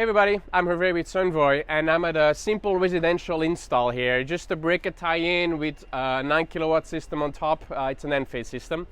Hey everybody, I'm Hervé with Sunvoy and I'm at a simple residential install here. Just a breaker tie-in with a 9 kilowatt system on top. It's an N-phase system.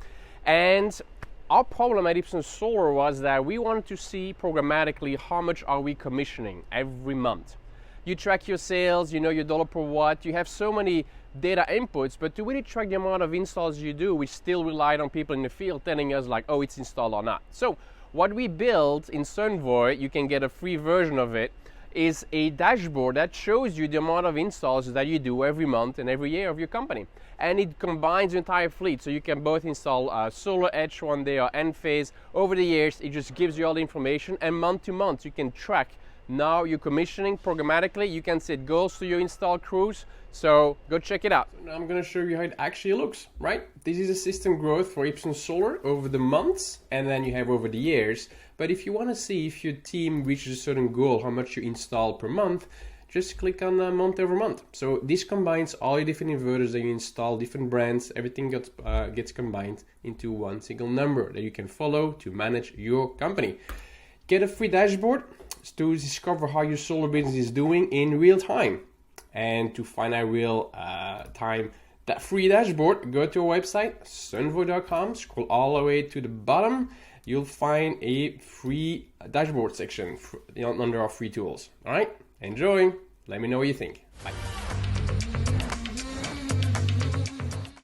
And our problem at Ipsen Solar was that we wanted to see programmatically how much are we commissioning every month. You track your sales, you know your dollar per watt, you have so many data inputs, but to really track the amount of installs you do, we still relied on people in the field telling us like, oh, it's installed or not. So what we built in Sunvoy, you can get a free version of it, is a dashboard that shows you the amount of installs that you do every month and every year of your company. And it combines the entire fleet, so you can both install Solar Edge one day or N-phase. Over the years, it just gives you all the information, and month to month, you can track now you're commissioning programmatically. You can set goals to your install crews, so go check it out. Now I'm going to show you how it actually looks, right? This is a system growth for Ipsen Solar over the months, and then you have over the years. But if you want to see if your team reaches a certain goal, how much you install per month, just click on month over month. So this combines all your different inverters that you install, different brands, everything gets combined into one single number that you can follow to manage your company. Get a free dashboard to discover how your solar business is doing in real time. And to find out real time that free dashboard, go to our website, sunvoy.com, scroll all the way to the bottom. You'll find a free dashboard section under our free tools. All right, enjoy. Let me know what you think. Bye.